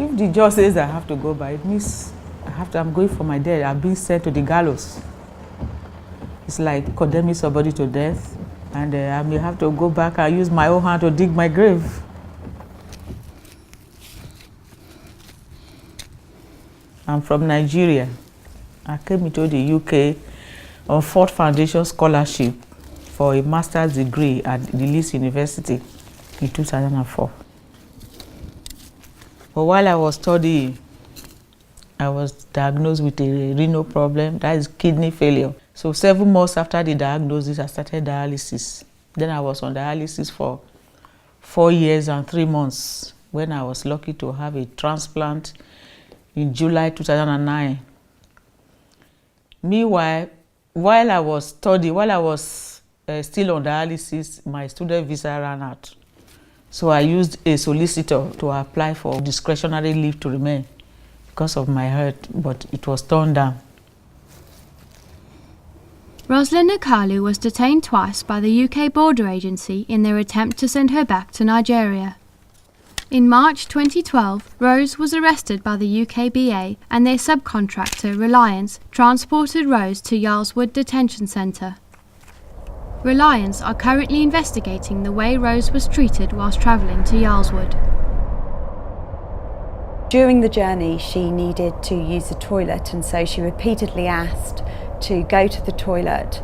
If the judge says I have to go by, it means I'm going for my death. I'm being sent to the gallows. It's like condemning somebody to death, and I may have to go back and use my own hand to dig my grave. I'm from Nigeria. I came into the UK on Ford Foundation scholarship for a master's degree at the Leeds University in 2004. But while I was studying, I was diagnosed with a renal problem, that is kidney failure. So 7 months after the diagnosis, I started dialysis. Then I was on dialysis for 4 years and 3 months when I was lucky to have a transplant in July 2009. Meanwhile, while I was still on dialysis, my student visa ran out. So I used a solicitor to apply for discretionary leave to remain because of my health, but it was turned down. Roseline Akhalu was detained twice by the UK Border Agency in their attempt to send her back to Nigeria. In March 2012, Rose was arrested by the UKBA, and their subcontractor, Reliance, transported Rose to Yarlswood Detention Centre. Reliance are currently investigating the way Rose was treated whilst travelling to Yarlswood. During the journey, she needed to use the toilet, and so she repeatedly asked to go to the toilet,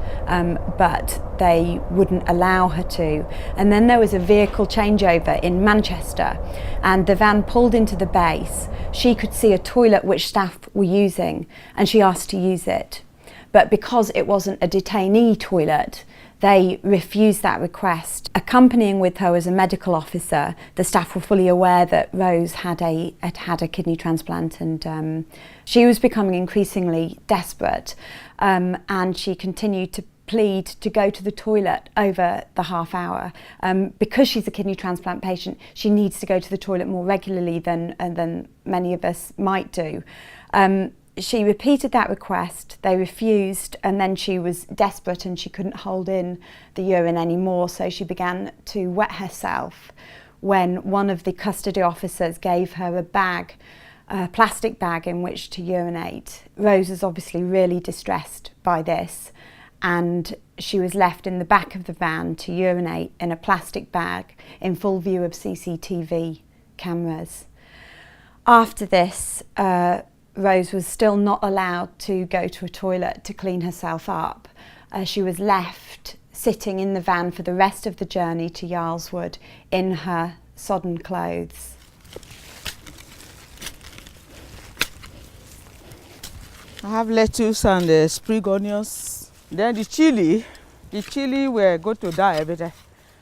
but they wouldn't allow her to. And then there was a vehicle changeover in Manchester, and the van pulled into the base. She could see a toilet which staff were using, and she asked to use it. But because it wasn't a detainee toilet, they refused that request. Accompanying with her was a medical officer. The staff were fully aware that Rose had had a kidney transplant, and she was becoming increasingly desperate, and she continued to plead to go to the toilet over the half hour. Because she's a kidney transplant patient, she needs to go to the toilet more regularly than many of us might do. She repeated that request, they refused, and then she was desperate and she couldn't hold in the urine anymore, so she began to wet herself when one of the custody officers gave her a bag, a plastic bag in which to urinate. Rose was obviously really distressed by this, and she was left in the back of the van to urinate in a plastic bag in full view of CCTV cameras. After this, Rose was still not allowed to go to a toilet to clean herself up. She was left sitting in the van for the rest of the journey to Yarlswood in her sodden clothes. I have lettuce and spring onions. Then the chili were going to die, but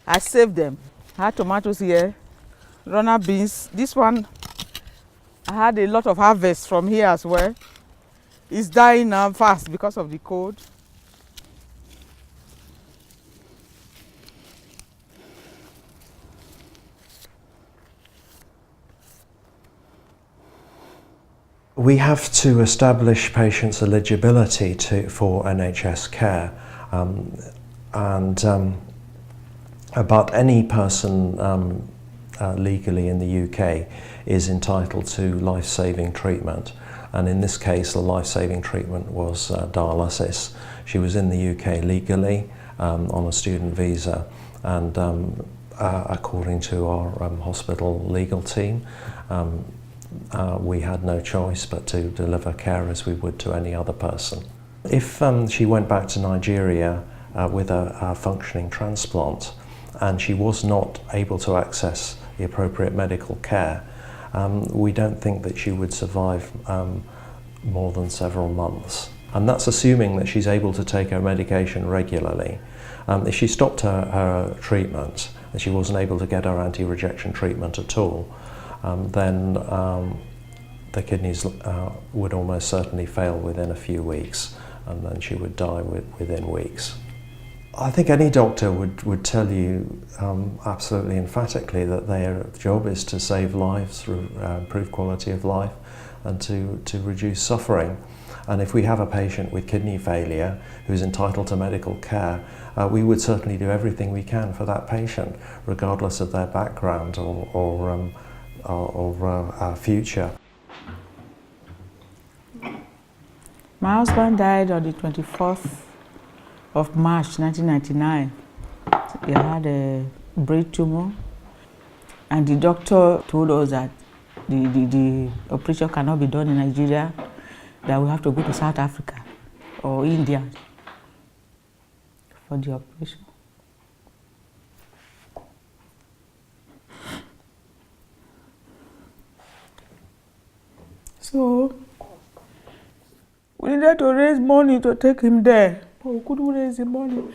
I saved them. I had tomatoes here, runner beans. This one, I had a lot of harvest from here as well. It's dying now fast because of the cold. We have to establish patients' eligibility for NHS care, but any person legally in the UK is entitled to life-saving treatment, and in this case the life-saving treatment was dialysis. She was in the UK legally on a student visa, and according to our hospital legal team, we had no choice but to deliver care as we would to any other person. If she went back to Nigeria with a functioning transplant and she was not able to access the appropriate medical care, we don't think that she would survive more than several months. And that's assuming that she's able to take her medication regularly. If she stopped her treatment and she wasn't able to get her anti-rejection treatment at all, then the kidneys would almost certainly fail within a few weeks, and then she would die within weeks. I think any doctor would tell you absolutely emphatically that their job is to save lives through improve quality of life and to reduce suffering. And if we have a patient with kidney failure who's entitled to medical care, we would certainly do everything we can for that patient, regardless of their background or our future. My husband died on the 24th of March 1999. He had a brain tumor, and the doctor told us that the operation cannot be done in Nigeria, that we have to go to South Africa or India for the operation. So we needed to raise money to take him there, but we couldn't raise the money.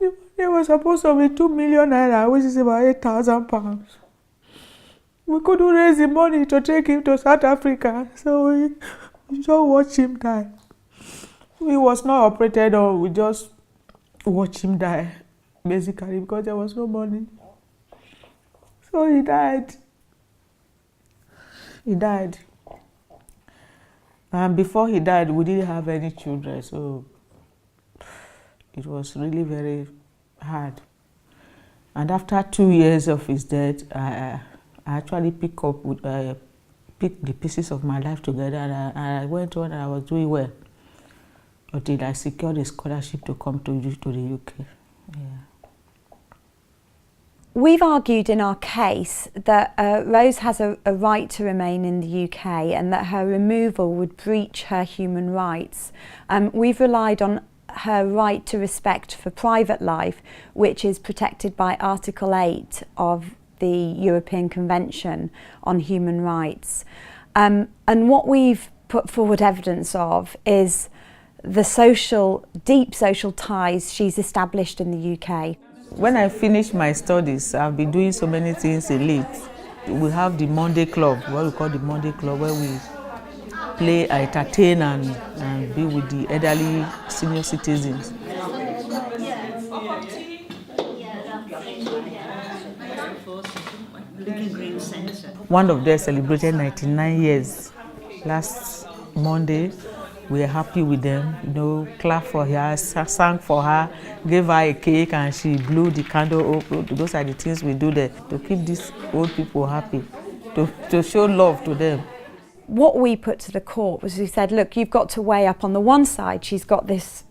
It was supposed to be 2 million naira, which is about 8,000 pounds. We couldn't raise the money to take him to South Africa, so we just watched him die. He was not operated on, we just watched him die, basically, because there was no money. So he died. He died. And before he died, we didn't have any children, so it was really very hard. And after 2 years of his death, I actually picked the pieces of my life together, and I went on and I was doing well until I secured a scholarship to come to the UK. Yeah. We've argued in our case that Rose has a right to remain in the UK and that her removal would breach her human rights. We've relied on her right to respect for private life, which is protected by Article 8 of the European Convention on Human Rights. And what we've put forward evidence of is the deep social ties she's established in the UK. When I finished my studies, I've been doing so many things in Leeds. We have the Monday Club, what we call the Monday Club, where we play, entertain and be with the elderly senior citizens. One of them celebrated 99 years last Monday. We were happy with them, clapped for her, sang for her, gave her a cake, and she blew the candle up. Those are the things we do there to keep these old people happy, to show love to them. What we put to the court was, we said, look, you've got to weigh up on the one side, she's got this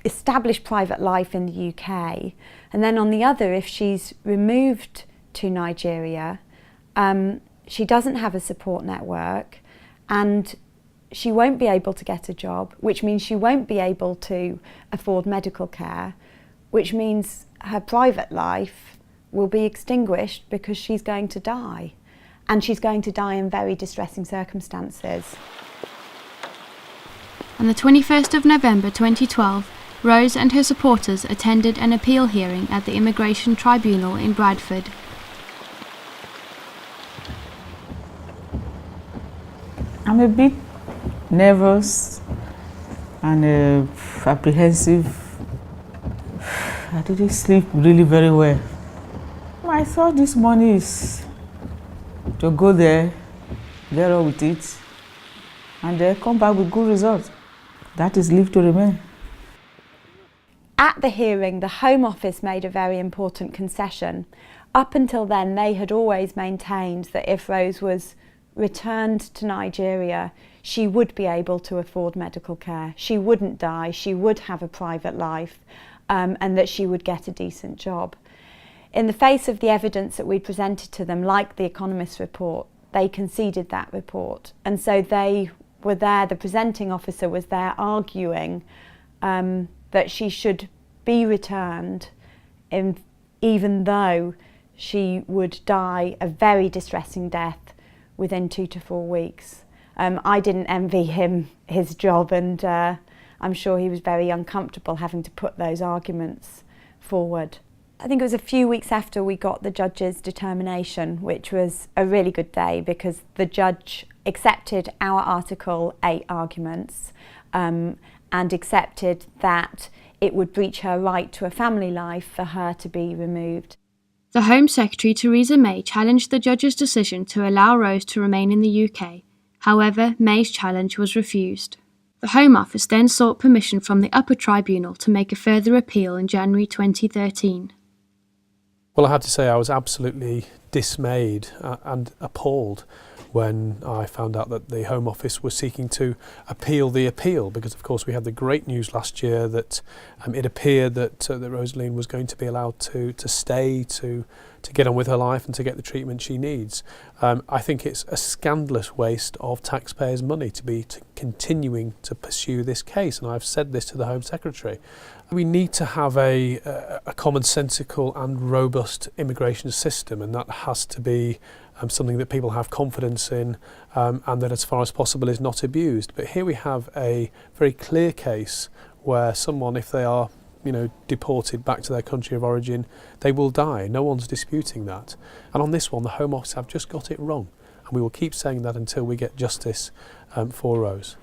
established private life in the UK, and then on the other, if she's removed to Nigeria, she doesn't have a support network, and she won't be able to get a job, which means she won't be able to afford medical care, which means her private life will be extinguished because she's going to die. And she's going to die in very distressing circumstances. On the 21st of November 2012, Rose and her supporters attended an appeal hearing at the Immigration Tribunal in Bradford. I'm a bit nervous and apprehensive. I didn't sleep really very well. My thought this morning is to go there, get on with it, and then come back with good results. That is leave to remain. At the hearing, the Home Office made a very important concession. Up until then, they had always maintained that if Rose was returned to Nigeria, she would be able to afford medical care. She wouldn't die, she would have a private life, and that she would get a decent job. In the face of the evidence that we presented to them, like the Economist's report, they conceded that report. And so they were there, the presenting officer was there arguing that she should be returned even though she would die a very distressing death within 2 to 4 weeks. I didn't envy him his job, and I'm sure he was very uncomfortable having to put those arguments forward. I think it was a few weeks after we got the judge's determination, which was a really good day because the judge accepted our Article 8 arguments and accepted that it would breach her right to a family life for her to be removed. The Home Secretary Theresa May challenged the judge's decision to allow Rose to remain in the UK. However, May's challenge was refused. The Home Office then sought permission from the Upper Tribunal to make a further appeal in January 2013. Well, I have to say I was absolutely dismayed and appalled when I found out that the Home Office was seeking to appeal the appeal, because of course we had the great news last year that it appeared that Roseline was going to be allowed to stay, to get on with her life and to get the treatment she needs. I think it's a scandalous waste of taxpayers' money to be continuing to pursue this case, and I've said this to the Home Secretary. We need to have a commonsensical and robust immigration system, and that has to be something that people have confidence in, and that as far as possible is not abused. But here we have a very clear case where someone, if they are deported back to their country of origin, they will die. No one's disputing that. And on this one, the Home Office have just got it wrong. And we will keep saying that until we get justice for Rose.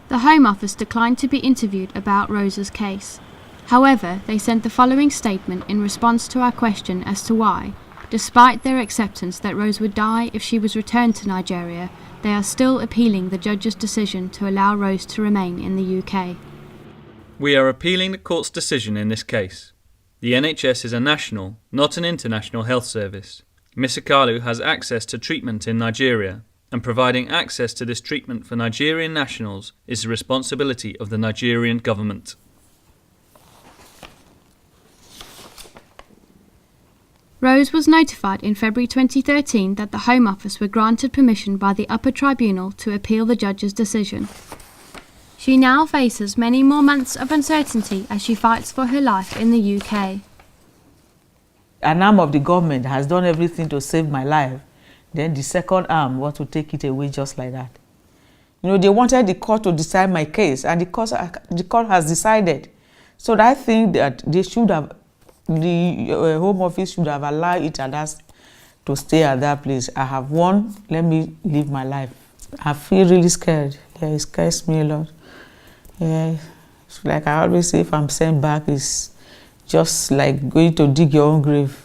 The Home Office declined to be interviewed about Rose's case. However, they sent the following statement in response to our question as to why, despite their acceptance that Rose would die if she was returned to Nigeria, they are still appealing the judge's decision to allow Rose to remain in the UK. We are appealing the court's decision in this case. The NHS is a national, not an international health service. Ms Akhalu has access to treatment in Nigeria, and providing access to this treatment for Nigerian nationals is the responsibility of the Nigerian government. Rose was notified in February 2013 that the Home Office were granted permission by the upper tribunal to appeal the judge's decision. She now faces many more months of uncertainty as she fights for her life in the UK. An arm of the government has done everything to save my life. Then the second arm wants to take it away just like that. They wanted the court to decide my case, and the court has decided. So I think that they should have, the Home Office should have allowed each others to stay at that place. I have won, let me live my life. I feel really scared. Yeah, it scares me a lot. Yeah, it's like I always say, if I'm sent back, it's just like going to dig your own grave.